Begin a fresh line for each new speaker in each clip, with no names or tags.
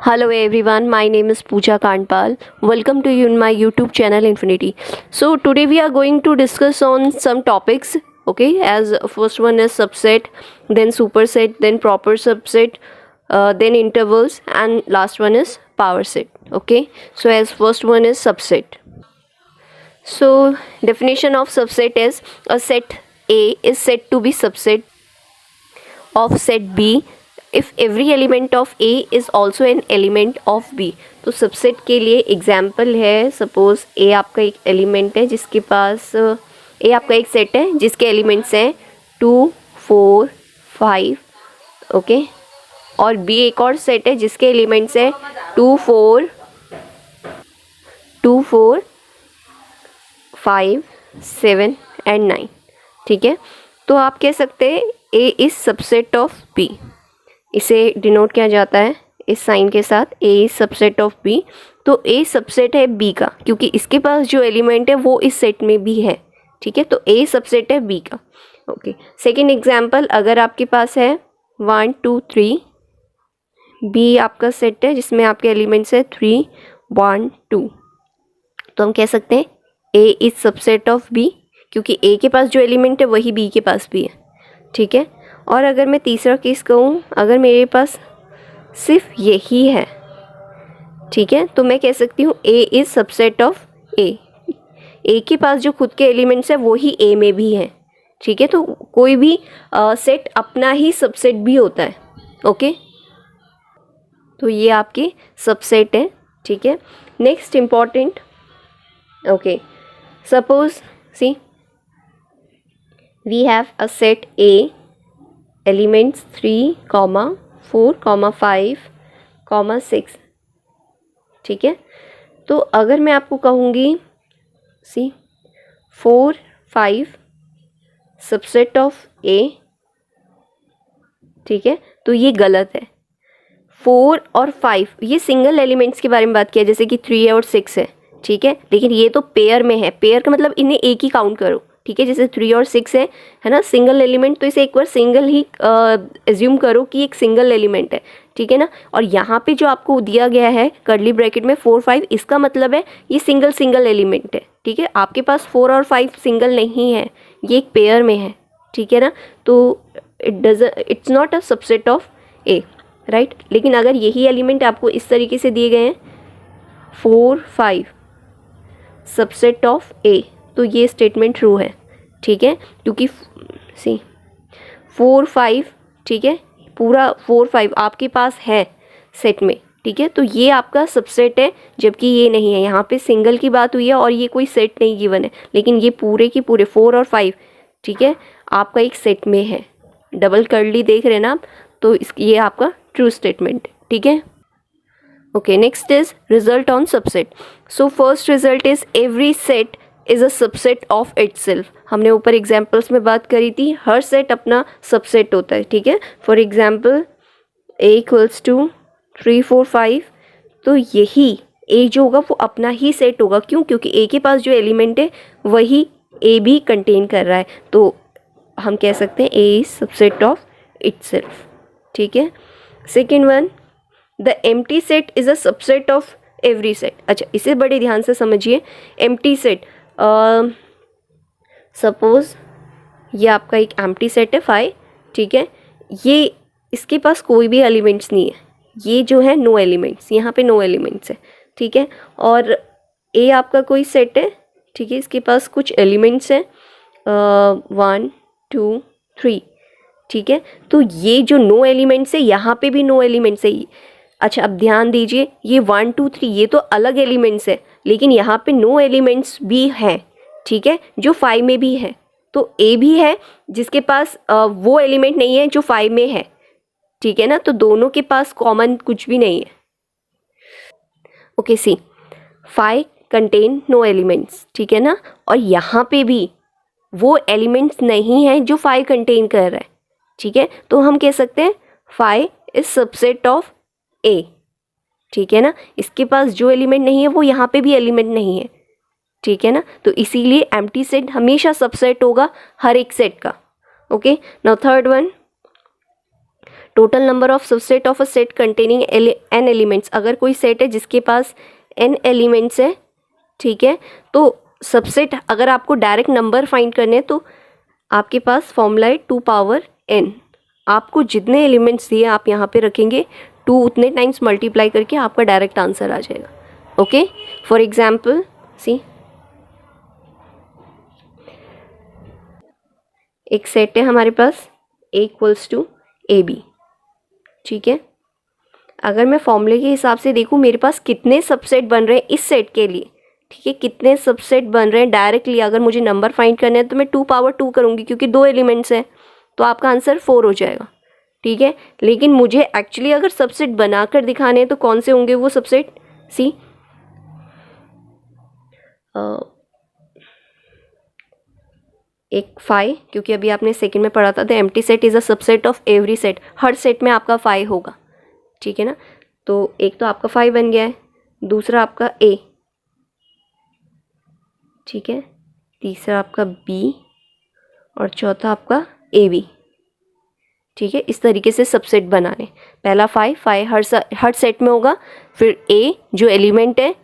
Hello everyone, my name is Pooja Kandpal. Welcome to you in my YouTube channel Infinity. So today we are going to discuss on some topics. Okay, as first one is subset, then superset, then proper subset, then intervals, and last one is power set. Okay, so as first one is subset. So definition of subset is a set A is said to be subset of set B if every element of A is also an element of B. तो subset के लिए example है, suppose A आपका एक element है जिसके पास A आपका एक सेट है जिसके एलिमेंट्स हैं 2, 4, 5, ओके, और B एक और सेट है जिसके एलिमेंट्स हैं 2, 4, 5, 7 एंड 9. ठीक है, तो आप कह सकते हैं A is subset of B. इसे डिनोट किया जाता है इस साइन के साथ, A is subset of B. तो A सबसेट है B का क्योंकि इसके पास जो एलिमेंट है वो इस सेट में भी है. ठीक है, तो A सबसेट है B का. ओके, सेकेंड एग्जाम्पल, अगर आपके पास है 1, 2, 3, B आपका सेट है जिसमें आपके एलिमेंट्स है 3, 1, 2, तो हम कह सकते हैं A is subset of B क्योंकि A के पास जो एलिमेंट है वही B के पास भी है. ठीक है, और अगर मैं तीसरा केस कहूँ, अगर मेरे पास सिर्फ यही है, ठीक है, तो मैं कह सकती हूँ A is subset of A. A के पास जो खुद के एलिमेंट्स है वही A में भी है. ठीक है, तो कोई भी सेट अपना ही सबसेट भी होता है. ओके, तो ये आपके सबसेट है. ठीक है, next important, okay, suppose see we have a set A elements 3, 4, 5, 6. ठीक है, तो अगर मैं आपको कहूँगी सी 4, 5 सबसेट ऑफ A, ठीक है, तो ये गलत है. 4 और 5 ये सिंगल एलिमेंट्स के बारे में बात किया, जैसे कि 3 और 6 है. ठीक है, लेकिन ये तो पेयर में है. पेयर का मतलब इन्हें एक ही काउंट करो. ठीक है, जैसे 3 और 6 है ना, सिंगल एलिमेंट, तो इसे एक बार सिंगल ही एज्यूम करो कि एक सिंगल एलिमेंट है. ठीक है ना, और यहाँ पे जो आपको दिया गया है कर्ली ब्रैकेट में 4, 5, इसका मतलब है ये सिंगल एलिमेंट है. ठीक है, आपके पास 4 और 5 सिंगल नहीं है, ये एक पेयर में है. ठीक है ना, तो it's not a subset of A, right. लेकिन अगर यही एलिमेंट आपको इस तरीके से दिए गए हैं 4, 5 सबसेट ऑफ A, तो ये स्टेटमेंट ट्रू है. ठीक है, क्योंकि सी 4, 5, ठीक है, पूरा 4, 5 आपके पास है सेट में. ठीक है, तो ये आपका सबसेट है जबकि ये नहीं है. यहाँ पे सिंगल की बात हुई है और ये कोई सेट नहीं गिवन है, लेकिन ये पूरे की पूरे 4 और 5, ठीक है, आपका एक सेट में है. डबल कर्ली देख रहे हैं ना आप, तो ये आपका ट्रू स्टेटमेंट है. ठीक है, okay, next is result on subset. So first result is every set is a subset of itself. हमने ऊपर एग्जाम्पल्स में बात करी थी, हर सेट अपना सबसेट होता है. ठीक है, for example A equals to 3, 4, 5, तो यही A जो होगा वो अपना ही सेट होगा. क्यों? क्योंकि A के पास जो एलिमेंट है वही A भी कंटेन कर रहा है, तो हम कह सकते हैं A is subset of itself. ठीक है, second one, the empty set is a subset of every set. अच्छा, इसे बड़े ध्यान से समझिए. एम्प्टी सेट, सपोज ये आपका एक एम्प्टी सेट है 5. ठीक है, ये इसके पास कोई भी एलिमेंट्स नहीं है, ये जो है नो एलिमेंट्स, यहाँ पे नो एलिमेंट्स है. ठीक है, और A आपका कोई सेट है. ठीक है, इसके पास कुछ एलिमेंट्स हैं 1, 2, 3. ठीक है, तो ये जो नो एलिमेंट्स है यहाँ पे भी नो एलिमेंट्स है. अच्छा, अब ध्यान दीजिए, ये 1, 2, 3 ये तो अलग एलिमेंट्स है, लेकिन यहाँ पे नो एलिमेंट्स भी हैं. ठीक है, जो 5 में भी है, तो A भी है जिसके पास वो एलिमेंट नहीं है जो 5 में है. ठीक है ना, तो दोनों के पास कॉमन कुछ भी नहीं है. ओके, सी 5 कंटेन नो एलिमेंट्स. ठीक है ना, और यहाँ पे भी वो एलिमेंट्स नहीं है जो 5 कंटेन कर रहा है. ठीक है, तो हम कह सकते हैं 5 इज सबसेट ऑफ A. ठीक है ना, इसके पास जो एलिमेंट नहीं है वो यहाँ पे भी एलिमेंट नहीं है. ठीक है ना, तो इसीलिए एम्प्टी सेट हमेशा सबसेट होगा हर एक सेट का. Okay, now third one, total number of subset of a set containing n elements, अगर कोई सेट है जिसके पास n एलिमेंट्स है, ठीक है, तो सबसेट अगर आपको डायरेक्ट नंबर फाइंड करने हैं तो आपके पास फॉर्मूला है 2 पावर n। आपको जितने एलिमेंट्स दिए आप यहाँ पे रखेंगे, 2 उतने टाइम्स मल्टीप्लाई करके आपका डायरेक्ट आंसर आ जाएगा। ओके, फॉर एग्जाम्पल सी, एक सेट है हमारे पास A इक्वल्स टू AB, ठीक है। अगर मैं फॉर्मूले के हिसाब से देखूँ मेरे पास कितने सबसेट बन रहे हैं इस सेट के लिए, ठीक है, कितने सबसेट बन रहे हैं डायरेक्टली अगर मुझे नंबर फाइंड करना है तो मैं 2 पावर 2 करूँगी क्योंकि 2 एलिमेंट्स हैं, तो आपका आंसर 4 हो जाएगा, ठीक है। लेकिन मुझे एक्चुअली अगर सबसेट बनाकर दिखाने हैं तो कौन से होंगे वो सबसेट, सी एक 5, क्योंकि अभी आपने सेकंड में पढ़ा था the empty set is a subset of every set, her set में आपका 5 होगा, ठीक है ना। तो एक तो आपका 5 बन गया है, दूसरा आपका A, ठीक है, तीसरा आपका B और चौथा आपका AB, ठीक है। इस तरीके से सबसेट बनाने, पहला 5 हर सेट में होगा, फिर A जो एलिमेंट है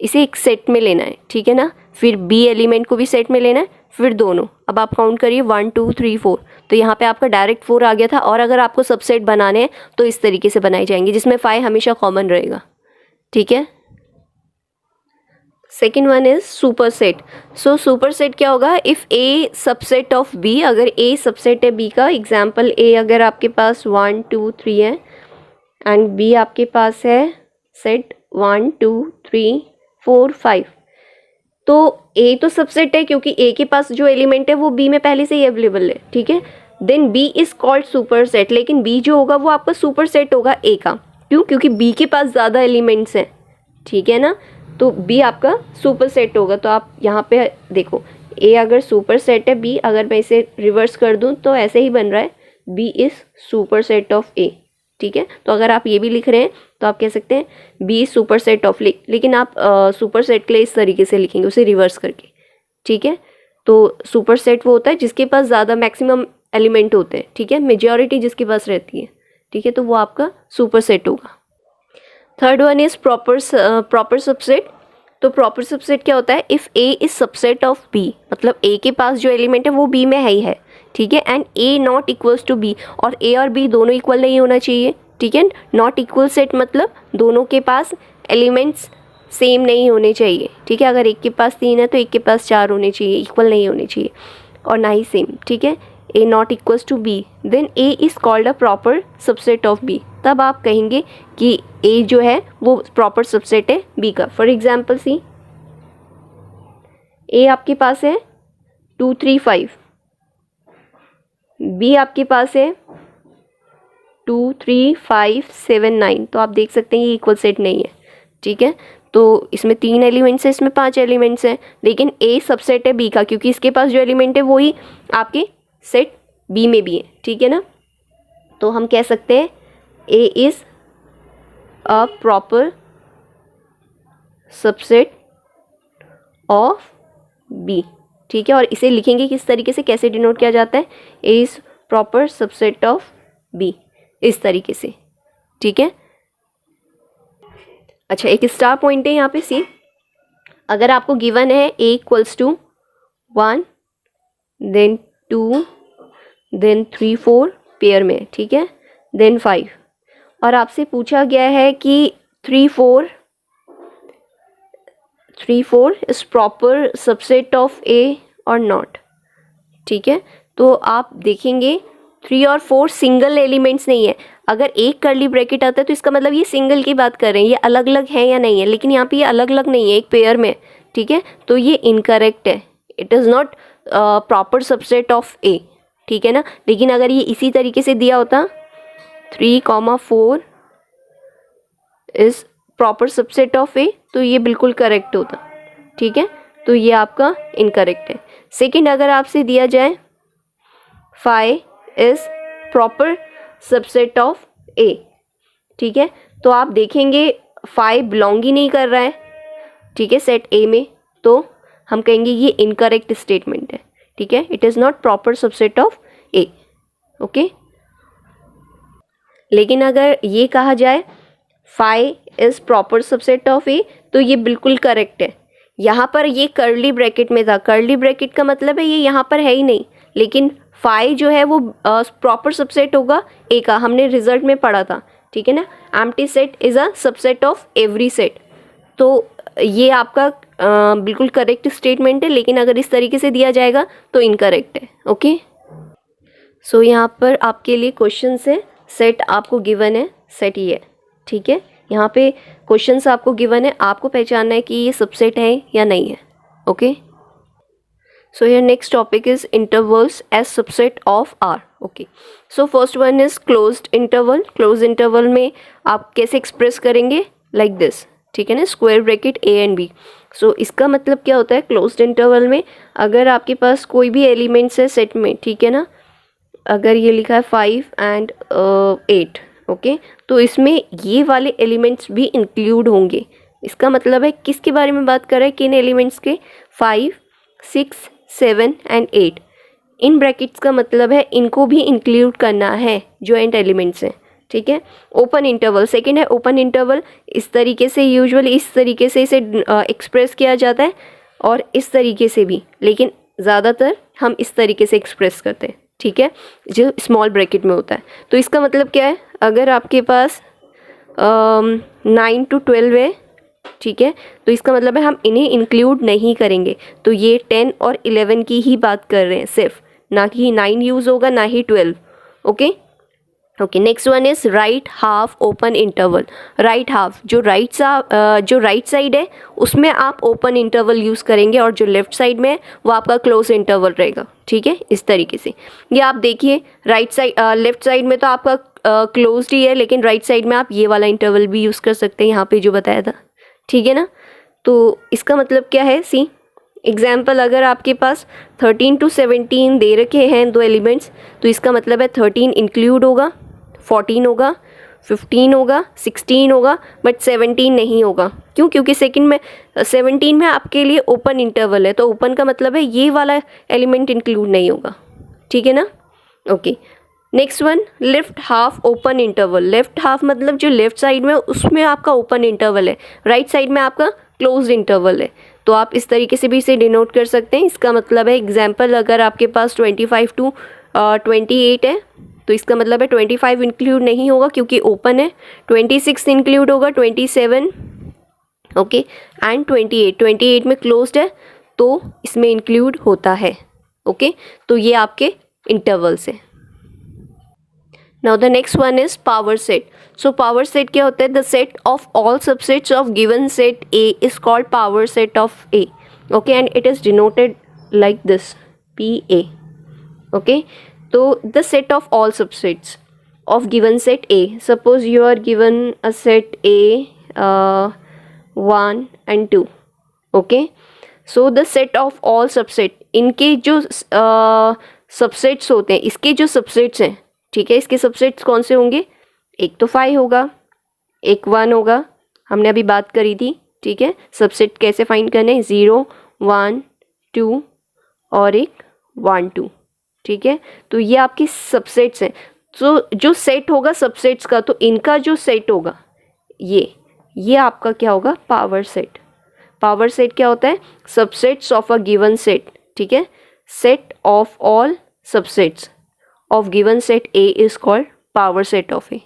इसे एक सेट में लेना है, ठीक है ना, फिर B एलिमेंट को भी सेट में लेना है, फिर दोनों। अब आप काउंट करिए 1 2 3 4, तो यहाँ पे आपका डायरेक्ट 4 आ गया था। और अगर आपको सबसेट बनाने हैं तो इस तरीके से बनाए जाएंगे जिसमें 5 हमेशा कॉमन रहेगा, ठीक है। Second one is super set. So super set क्या होगा, if A subset of B, अगर A सबसेट है B का, एग्जाम्पल A अगर आपके पास 1 2 3 है एंड B आपके पास है सेट 1 2 3 4 5, तो A तो सबसेट है क्योंकि A के पास जो एलिमेंट है वो B में पहले से ही अवेलेबल है, ठीक है। Then B is called superset, लेकिन B जो होगा वो आपका सुपर सेट होगा A का, क्यों, क्योंकि B के पास ज़्यादा एलिमेंट्स हैं, ठीक है ना, तो B आपका सुपर सेट होगा। तो आप यहाँ पे देखो A अगर सुपर सेट है, B अगर मैं इसे रिवर्स कर दूँ तो ऐसे ही बन रहा है, B is super set of A, ठीक है। तो अगर आप ये भी लिख रहे हैं तो आप कह सकते हैं B सुपर सेट ऑफ, लेकिन आप सुपर सेट के लिए इस तरीके से लिखेंगे, उसे रिवर्स करके, ठीक है। तो सुपर सेट वो होता है जिसके पास ज़्यादा मैक्सिमम एलिमेंट होते हैं, ठीक है, मेजॉरिटी जिसके पास रहती है, ठीक है, तो वो आपका सुपर सेट होगा। Third one is proper subset. तो प्रॉपर सबसेट क्या होता है, if A is subset of B, मतलब A के पास जो एलिमेंट है वो B में ही है, ठीक है, and A not equals to B, और A और B दोनों इक्वल नहीं होना चाहिए, ठीक है। नॉट इक्वल सेट मतलब दोनों के पास एलिमेंट्स सेम नहीं होने चाहिए, ठीक है। अगर एक के पास 3 है तो एक के पास 4 होने चाहिए, इक्वल नहीं होने चाहिए और ना ही सेम, ठीक है। A not equals to B, then A is called a proper subset of B, तब आप कहेंगे कि A जो है वो प्रॉपर सबसेट है B का। फॉर एग्जाम्पल सी, A आपके पास है 2 3 5, B आपके पास है 2 3 5 7 9, तो आप देख सकते हैं ये इक्वल सेट नहीं है, ठीक है। तो इसमें 3 एलिमेंट्स हैं, इसमें 5 एलिमेंट्स हैं, लेकिन A सबसेट है B का क्योंकि इसके पास जो एलिमेंट है वही आपके सेट B में भी है, ठीक है ना। तो हम कह सकते हैं A is a proper subset of B, ठीक है। और इसे लिखेंगे किस तरीके से, कैसे डिनोट किया जाता है, A is proper subset of B, इस तरीके से, ठीक है। अच्छा, एक स्टार पॉइंट है यहाँ पे सी, अगर आपको गिवन है A equals to 1 then 2 then 3 4 pair में, ठीक है, देन 5, और आपसे पूछा गया है कि 3 4 is proper subset of A और नॉट, ठीक है। तो आप देखेंगे 3 और 4 सिंगल एलिमेंट्स नहीं है, अगर एक कर्ली ब्रैकेट आता है तो इसका मतलब ये सिंगल की बात कर रहे हैं, ये अलग अलग है या नहीं है, लेकिन यहाँ पे ये अलग अलग नहीं है, एक पेयर में, ठीक है, तो ये इनकरेक्ट है, it is not proper subset of A, ठीक है ना। लेकिन अगर ये इसी तरीके से दिया होता 3 4 is proper subset of A, तो ये बिल्कुल करेक्ट होता, ठीक है। तो ये आपका इनकरेक्ट है। सेकंड, अगर आपसे दिया जाए 5 is proper subset of A, ठीक है, तो आप देखेंगे 5 बिलोंग ही नहीं कर रहा है, ठीक है, सेट A में, तो हम कहेंगे ये इनकरेक्ट स्टेटमेंट है, ठीक है, it is not proper subset of A, okay. लेकिन अगर ये कहा जाए five is proper subset of A तो ये बिल्कुल करेक्ट है। यहाँ पर ये कर्ली ब्रैकेट में था, कर्ली ब्रैकेट का मतलब है ये यहाँ पर है ही नहीं, लेकिन फाइव जो है वो प्रॉपर सबसेट होगा ए का, हमने रिजल्ट में पढ़ा था, ठीक है ना। Empty set is a subset of every set. तो ये आपका बिल्कुल करेक्ट स्टेटमेंट है, लेकिन अगर इस तरीके से दिया जाएगा तो इनकरेक्ट है। ओके, सो यहाँ पर आपके लिए क्वेश्चन है, सेट आपको गिवन है, सेट ये है, ठीक है। यहाँ पे क्वेश्चंस आपको गिवन है, आपको पहचानना है कि ये सबसेट है या नहीं है। Okay, so your next topic is intervals as subset of R. Okay, so first one is closed interval. Close interval में आप कैसे एक्सप्रेस करेंगे, लाइक दिस, ठीक है ना, square bracket A and B. So इसका मतलब क्या होता है, क्लोज्ड इंटरवल में अगर आपके पास कोई भी एलिमेंट्स है सेट में, ठीक है ना, अगर ये लिखा है 5 एंड 8, ओके, तो इसमें ये वाले एलिमेंट्स भी इंक्लूड होंगे। इसका मतलब है किसके बारे में बात कर रहे हैं, किन एलिमेंट्स के, 5, 6, 7 एंड 8। इन ब्रैकेट्स का मतलब है इनको भी इंक्लूड करना है जो एंड एलिमेंट्स हैं, ठीक है। ओपन इंटरवल सेकंड है। ओपन इंटरवल इस तरीके से, यूजुअली इस तरीके से इसे एक्सप्रेस किया जाता है और इस तरीके से भी, लेकिन ज़्यादातर हम इस तरीके से एक्सप्रेस करते हैं, ठीक है, जो स्मॉल ब्रैकेट में होता है। तो इसका मतलब क्या है, अगर आपके पास 9 to 12 है, ठीक है, तो इसका मतलब है हम इन्हें इंक्लूड नहीं करेंगे। तो ये 10 और 11 की ही बात कर रहे हैं सिर्फ, ना कि 9 यूज़ होगा ना ही 12। Okay okay, next one is right half open interval. Right half, जो राइट साइड है उसमें आप ओपन इंटरवल यूज़ करेंगे और जो लेफ्ट साइड में है वो आपका क्लोज इंटरवल रहेगा, ठीक है, इस तरीके से। ये आप देखिए, राइट साइड लेफ्ट साइड में तो आपका क्लोज्ड ही है, लेकिन राइट साइड में आप ये वाला इंटरवल भी यूज़ कर सकते हैं, यहाँ पे जो बताया था, ठीक है ना। तो इसका मतलब क्या है, सी एग्जाम्पल, अगर आपके पास 13 to 17 दे रखे हैं दो एलिमेंट्स, तो इसका मतलब है 13 इंक्लूड होगा, 14 होगा, 15 होगा, 16 होगा, बट 17 नहीं होगा। क्यों? क्योंकि सेकंड में 17 में आपके लिए ओपन इंटरवल है, तो ओपन का मतलब है ये वाला एलिमेंट इंक्लूड नहीं होगा, ठीक है ना। Okay, next one, left half open interval. Left half मतलब जो लेफ्ट साइड में उसमें आपका ओपन इंटरवल है, राइट साइड में आपका क्लोज्ड इंटरवल है। तो आप इस तरीके से भी इसे डिनोट कर सकते हैं। इसका मतलब है, एग्जाम्पल, अगर आपके पास 25 to 28 है, तो इसका मतलब है 25 इंक्लूड नहीं होगा क्योंकि ओपन है, 26 इंक्लूड होगा, 27, ओके, एंड 28 में क्लोज्ड है, तो इसमें इंक्लूड होता है। ओके, तो ये आपके इंटरवल्स है। Now the next one is power set. So power set क्या होता है, the set of all subsets of given set A is called power set of A, okay, and it is denoted like this, P A, okay. तो the set of all subsets of given set A, suppose you are given a set A 1 and 2, okay, so the set of all subset, इनके जो subsets होते हैं, इसके जो subsets हैं, ठीक है, इसके subsets कौन से होंगे, एक तो 5 होगा, एक 1 होगा, हमने अभी बात करी थी, ठीक है। सबसेट कैसे फाइंड करने, 0 1 2 और एक 1 2, ठीक है। तो ये आपकी सबसेट्स हैं। तो जो सेट होगा सबसेट्स का, तो इनका जो सेट होगा ये आपका क्या होगा, पावर सेट। पावर सेट क्या होता है, subsets of a given set, ठीक है, set of all subsets of given set A is called power set of A,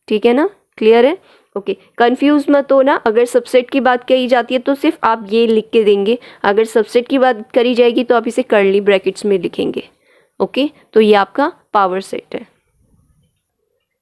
ठीक है ना, क्लियर है। ओके, कंफ्यूज मत होना, अगर सबसेट की बात कही जाती है तो सिर्फ आप ये लिख के देंगे, अगर सबसेट की बात करी जाएगी तो आप इसे कर्ली ब्रैकेट्स में लिखेंगे। ओके, तो ये आपका पावर सेट है।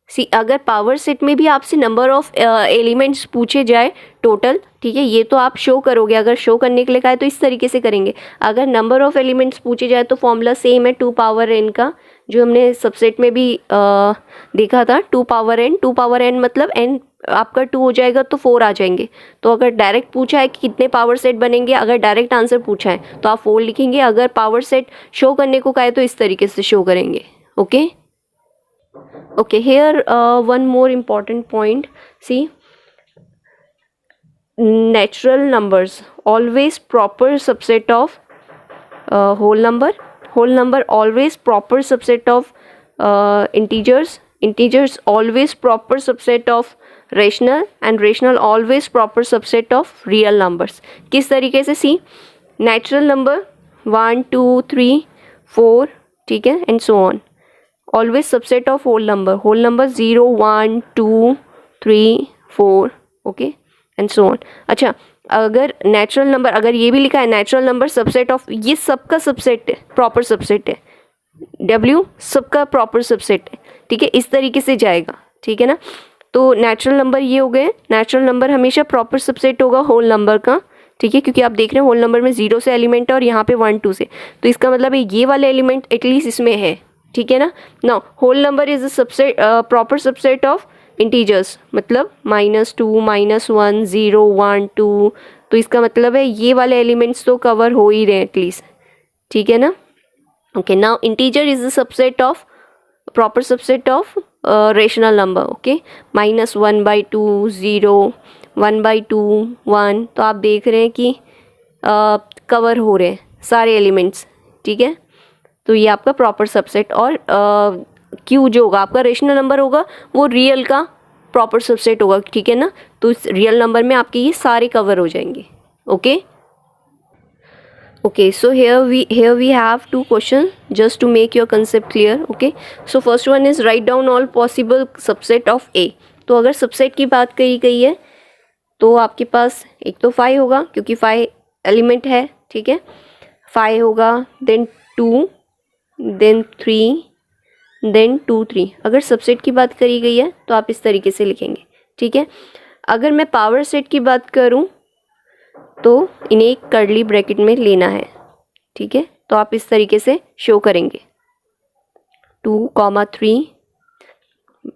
सी, अगर पावर सेट में भी आपसे नंबर ऑफ एलिमेंट्स पूछे जाए टोटल, ठीक है, ये तो आप शो करोगे, अगर शो करने के लिए कहा है तो इस तरीके से करेंगे। अगर नंबर ऑफ एलिमेंट्स पूछे जाए तो फॉर्मूला सेम है, 2 पावर n का, जो हमने सबसेट में भी देखा था, 2 पावर n मतलब n आपका 2 हो जाएगा तो 4 आ जाएंगे। तो अगर डायरेक्ट पूछा है कि कितने पावर सेट बनेंगे, अगर डायरेक्ट आंसर पूछा है तो आप 4 लिखेंगे, अगर पावर सेट शो करने को कहा है तो इस तरीके से शो करेंगे। Okay okay, here one more important point, see, natural numbers always proper subset of whole number always proper subset of integers integers always proper subset of rational and rational always proper subset of real numbers. किस तरीके से? सी, natural number 1 2 3 4, ठीक है, and so on, always subset of whole number 0 1 2 3 4, okay, and so on. अच्छा, अगर natural number, अगर ये भी लिखा है नेचुरल नंबर सबसेट ऑफ, ये सबका सबसेट है, प्रॉपर सबसेट है, W सबका प्रॉपर सबसेट है, ठीक है, इस तरीके से जाएगा, ठीक है ना. तो नेचुरल नंबर ये हो गए. नेचुरल नंबर हमेशा प्रॉपर सबसेट होगा होल नंबर का, ठीक है, क्योंकि आप देख रहे हैं होल नंबर में 0 से एलिमेंट है और यहाँ पे 1 2 से, तो इसका मतलब है ये वाले एलिमेंट एटलीस्ट इसमें है, ठीक है ना. Now whole number is a subset, proper subset of integers, मतलब -2 -1 0 1 2, तो इसका मतलब है ये वाले एलिमेंट्स तो कवर हो ही रहे हैं एटलीस्ट, ठीक है ना. Okay, now integer is the subset of, proper subset of rational number, okay, -1/2 0 1/2 1, तो आप देख रहे हैं कि कवर हो रहे हैं सारे एलिमेंट्स, ठीक है. तो ये आपका प्रॉपर सबसेट. और क्यू जो होगा आपका रेशनल नंबर होगा वो रियल का प्रॉपर सबसेट होगा, ठीक है ना. तो इस रियल नंबर में आपके ये सारे कवर हो जाएंगे. Okay, okay, so here we have two questions just to make your concept clear. Okay, so first one is write down all possible subset of A. तो अगर सबसेट की बात करी गई है तो आपके पास एक तो 5 होगा क्योंकि 5 एलिमेंट है, ठीक है, 5 होगा, देन 2, देन 3, देन 2 3. अगर सबसेट की बात करी गई है तो आप इस तरीके से लिखेंगे, ठीक है. अगर मैं पावर सेट की बात करूं तो इन्हें एक कर्ली ब्रैकेट में लेना है, ठीक है, तो आप इस तरीके से शो करेंगे 2, 3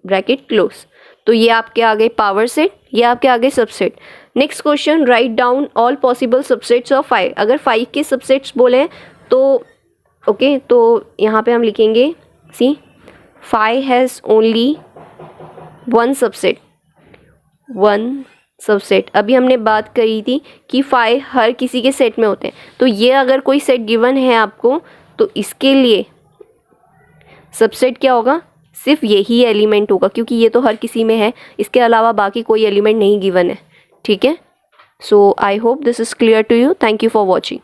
ब्रैकेट क्लोज. तो ये आपके आ गए पावर सेट, ये आपके आ गए subset. Next question, write down all possible subsets of 5. अगर 5 के सबसेट्स बोले तो ओके, तो यहाँ पे हम लिखेंगे सी 5 has only one subset, one subset. अभी हमने बात करी थी कि 5 हर किसी के सेट में होते हैं, तो ये अगर कोई सेट गिवन है आपको तो इसके लिए सबसेट क्या होगा? सिर्फ यही एलिमेंट होगा क्योंकि ये तो हर किसी में है, इसके अलावा बाकी कोई एलिमेंट नहीं गिवन है, ठीक है. So I hope this is clear to you. Thank you for watching.